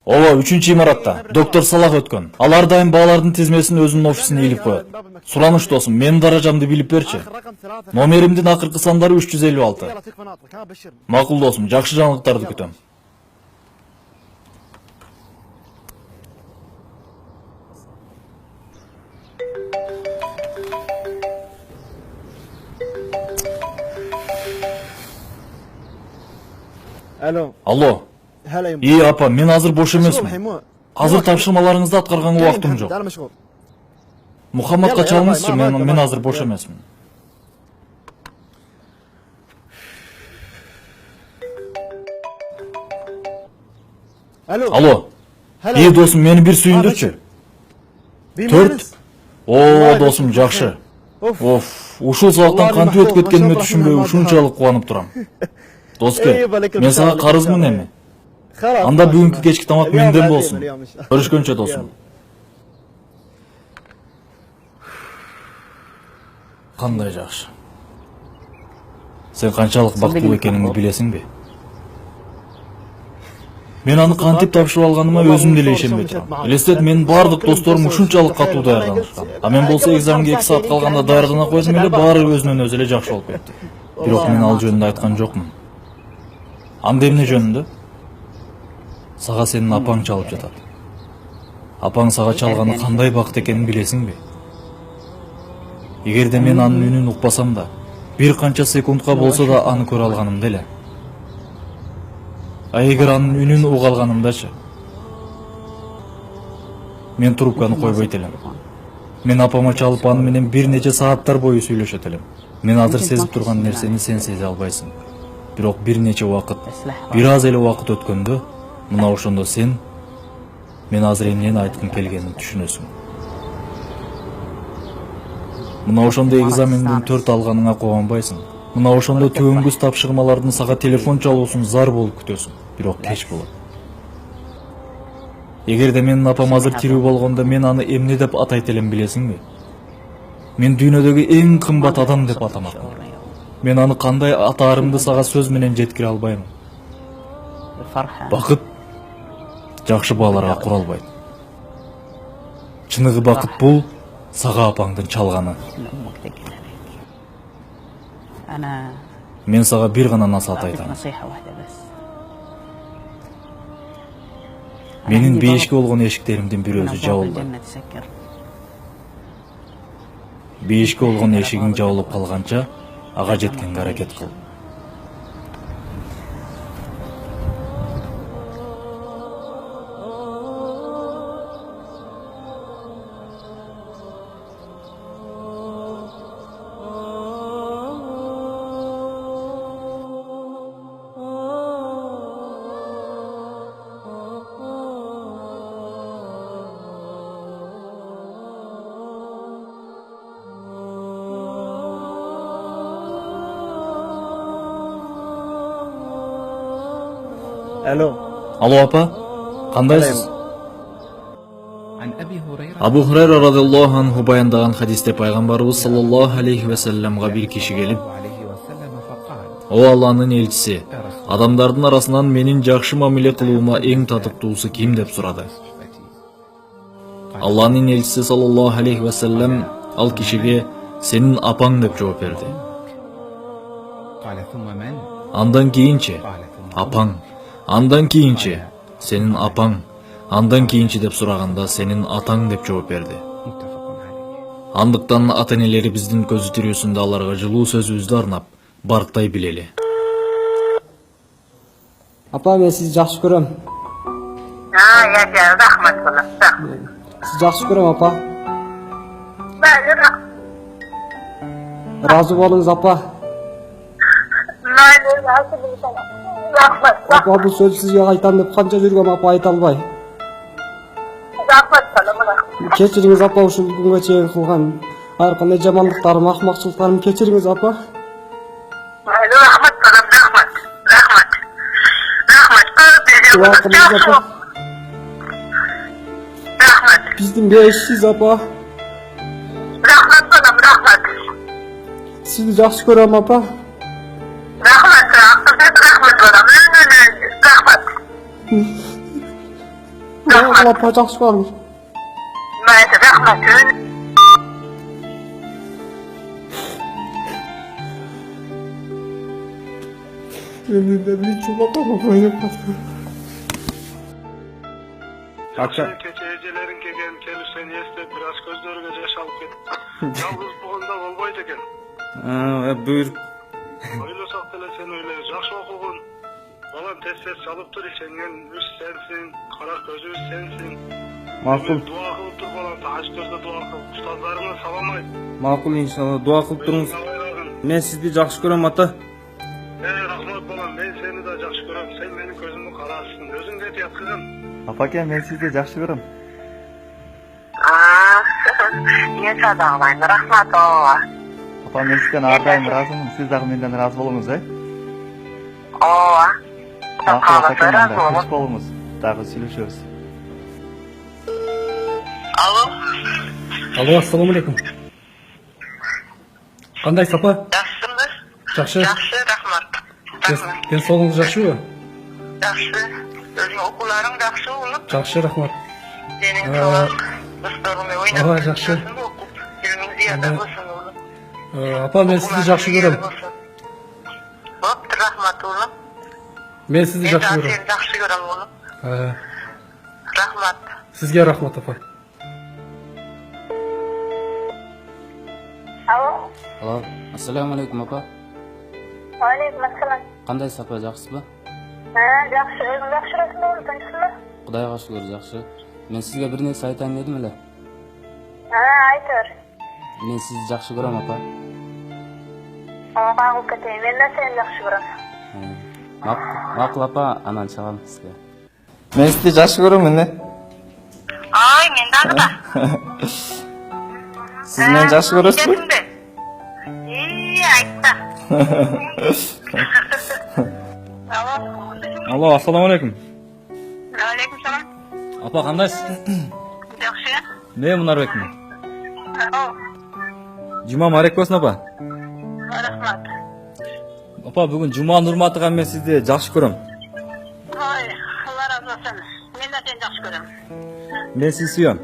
Ооба, 3-имаратта. Доктор Салах өткөн. Ал ар дайым баалардын тизмесин өзүнүн офисине илип коет. Сураныш досум, менин даражамды билип берчи. Номеримдин акыркы сандары 356. Макул досум, жакшы жаңылыктарды күтөм. Алло. Апа, мен азыр бош эмесмин. Азыр тапшырмаларыңызды аткарганга убактым жок. Мухаммадка чалыңызчы, мен азыр бош эмесмин. Алло. Досум, мени бир сүйүндүрчү. 4. О, досум, жакшы. Ушул сабактан кантип өтүп кеткениме түшүнбөй ушунчалык кубанып турам. Доске, мен сага карызмын эми. Анда бүгүнкү кечки тамак менден болсун. Көрүшкөнчө досум. Кандай жакшы. Сен канчалык бактылуу экениңди билесиңби? Мен аны кантип тапшырып алганыма өзүм деле ишенбей турам. Элестет, менин бардык досторум ушунчалык катуу даярданышкан. А мен болсо экзаменге 2 саат калганда даярдана койдум эле, баары өзүнөн өзү эле жакшы болуп кетти. Бирок мен ал жөнүндө айткан жокмун. Анда эмне жөнүндө? Сага сенин апаң чалып жатат. Апаң сага чалганы кандай бакыт экенин билесиңби? Эгерде мен анын үнүн укпасам да, бир канча секундка болсо да аны көрө алганымда эле. А эгер анын үнүн уга алганымдачы? Мен трубканы койбойт элем. Мен апама чалып аны менен бир нече сааттар бою сүйлөшөт элем. Мен азыр сезип турган нерсени сен сезе албайсың. Бирок бир нече убакыт, бир аз эле убакыт өткөндө, мына ошондо сен мен азыр эмнени айткым келгенин түшүнөсүң. Мына ошондо экзамендин 4 алганыңа кубанбайсың. Мына ошондо түбөңгүс тапшырмалардын сага телефон чалуусун зар болуп күтөсүң. Бирок кеч болот. Эгерде менин апам азыр тирүү болгондо мен аны эмне деп атайт элем билесиңби? Мен дүйнөдөгү эң кымбат адам деп атамакмын. Мен аны кандай атаарымды сага сөз менен жеткире албайм. Бакыт жакшы бааларга куралбайт. Чыныгы бакыт бул сага апаңдын чалганы. Мен сага бир гана насаат айтам. Менин бейишке болгон эшиктеримдин бир өзү жабылды. Бейишке болгон эшигиң жабылып калганча ага жеткенге аракет кыл. Алло, апа, кандайсыз? Абу Хурайра радиллаху анху баяндаган хадисте пайгамбарыбыз саллаллаху алейхи ва салламга бир киши келип: "О Алланын элчиси, адамдардын арасынан менин жакшы мамиле кылуума эң татыктуусу ким?" деп сурады. Алланын элчиси саллаллаху алейхи ва саллам ал кишиге "Сенин апаң" деп жооп берди. Андан кийинчи "Апаң", андан кийинчи "Сенин апаң", андан кийинчи деп сураганда "Сенин атаң" деп жооп берди. Андыктан ата-энелерибиздин көзү тирүүсүндө аларга жылуу сөзүбүздү арнап барктай билели. Апа, мен сизди жакшы көрөм. Рахмат болот. Сизди жакшы көрөм, апа. Разы болуңуз, апа. Апа, бул сөздү сизге айтам деп канча жүргөм, апа, айта албай. Кечириңиз, апа, ушул күнгө чейин кылган ар кандай жамандыктарым, акмакчылыктарым кечириңиз, апа. Рахмат, рахмат. Рахмат. Биздин бешсиз, апа. Рахмат, рахмат. Сизди жакшы көрөм, апа. Рахмат, рахмат. Appa жақсы көрміз. Maysa rahmat. Ben çulap ama böyle kaldım. Akşam. Ecelerin kegen kelişen esnep biraz gözlerine yaş alıp ketip. Yalnız buğunda olmaydı eken. Buyur. Öyle saktele sen öyle жақсы okugun. Balan tez çalıp dur içengen üst sensin, kara gözü üst sensin. Maqul. Dua kılıp dur balan, taş gözde dua kılıp. Ustazlarına salamay. Maqul inşallah. Dua qilib turыңыз. Men sizni yaxshi ko'raman ota. Rahmat balan, ben seni de жақсы көрем. Sen benim gözümü karasın. Özün de yatkızın. Apaka, men sizni yaxshi ko'raman. Ne sadağlayın, rahmat oğa. Apa, men sizdan ardayım razımın. Siz de menden razı bolunuz, Oğa. Apaka, razı xush bolunuz. Daha söylüşürüz. Alo. Alo, assalomu alaykum. Qanday Sapa? Yaxshimisiz? Yaxshi. Yaxshi, rahmat. Rahmat. Densoqligingiz yaxshimi? Yaxshi. Özün okulların yaxshi oğlum. Yaxshi, rahmat. Senin çoğun dostlarımla oynayıp. Aha, yaxshi. Ilmin ziyada olsun oğlum. Apa, men sizni yaxshi ko'raman. Bo'pti, rahmat oğlum. Men sizni yaxshi Ben ko'raman. seni yaxshi ko'raman oğlum. Rahmat. Sizga rahmat apa. Alo. Alo, assalomu alaykum opa. Alaykum assalom. Qanday Sapa, yaxshiba? Yaxshi, o'zing yaxshirasizmi oğlum, tinchsizmi? Xudoga shukr, yaxshi. Men sizga bir narsa aytayin dedim-la. Aytır. Men sizni yaxshi ko'raman opa. Ma'qul ketay, men de seni yaxshi ko'raman. Ma'qul opa, aman chaqam sizga. Men sizni yaxshi ko'raman. Ay, mendan da. Siz meni yaxshi ko'rasizmi? Aytdi. Alo. Alo, assalomu alaykum. Alaykum salom. Apa, qandaysiz? Yaxshi. Ne Munarbekmi? Alo. Juma muborak bo'lsin opa. Rahmat. Opa, bugun juma hurmatiga men sizni yaxshi ko'raman. Ay, Allah razı olsun. Men de seni yaxshi ko'raman. Men sizni sevaman.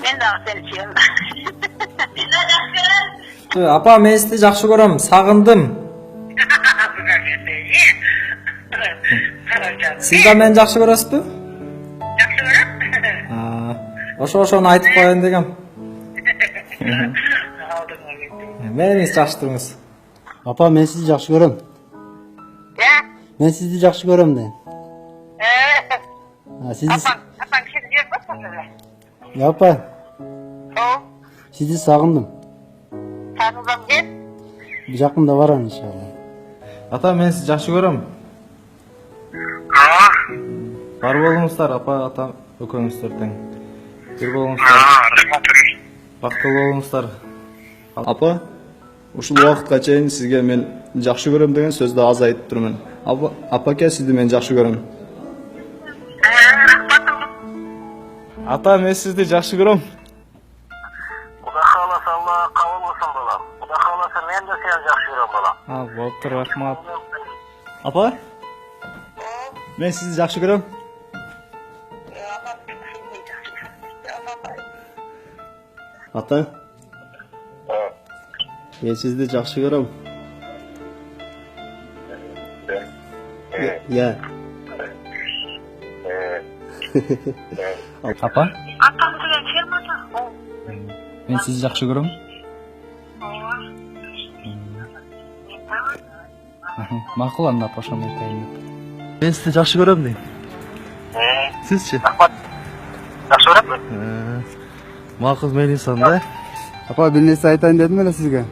Men de seni seviyorum. Men de yaxshi ko'raman. Apa, men sizni yaxshi ko'raman. Sag'indim. Siz de meni yaxshi ko'rasizmi? Yaxshi ko'raman. O'shani aytib qo'yayin degan. Meni yaxshi turibsiz. Apa, men sizni yaxshi ko'raman. Men sizni yaxshi ko'raman de. Sizni Apang siz yermasizlar. Apa, O, sizni sag'indim. tanıdım gel. Yaqinda boraman inshaalloh. Ata, men sizni yaxshi ko'raman. Bar bo'lingizlar, apa, ata, ukangiz tang. Bir bo'lingizlar. Vaqtli bo'lingizlar. Apa, ushul vaqtgacha sizga men yaxshi ko'raman degan so'zni oz aytib turman. Apaka, sizni men yaxshi ko'raman. Ata, men sizni yaxshi ko'raman. Xudo xolasa Allah qabul qilsin balam. Xudo xolasa men de seni yaxshi ko'raman balam. Bo'pti, rahmat. Apa? Men sizni yaxshi ko'raman. Ata, men sizni yaxshi ko'raman. Ya. Apa, Apam degan firmada. men sizni yaxshi ko'raman. Ma'qul, anda posham aytayin. Men sizni yaxshi ko'raman deng. Sizchi? Yaxshi ko'raman. Ma'qul, men insonda. Apa, bir narsa aytayin dedim-la sizga.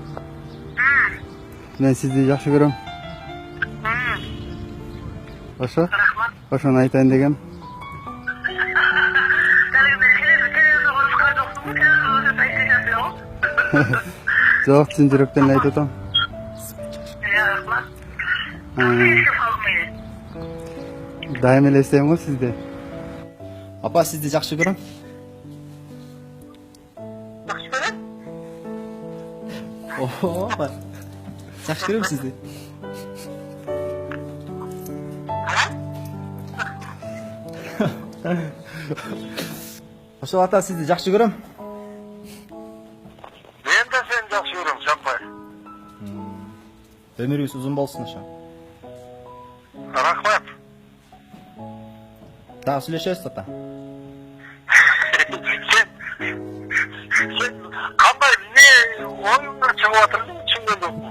Men sizni yaxshi ko'raman. O'shani aytayin degan. Yo'q, chin yurakdan aytaman. Daim elestayman sizda. Apa, sizni yaxshi ko'raman. Yaxshi ko'raman. Apa. Yaxshi ko'raman sizni. Ошол ата сизди жакшы көрөм. Men de seni жақсы көрөм, Жаппай. Өмүрүңүз узун болсун ошо. Рахмат. Дагы сүйлөшөбүз ата. Sen qanday ne oyunlar çıkıp atırdın, düşünmedim.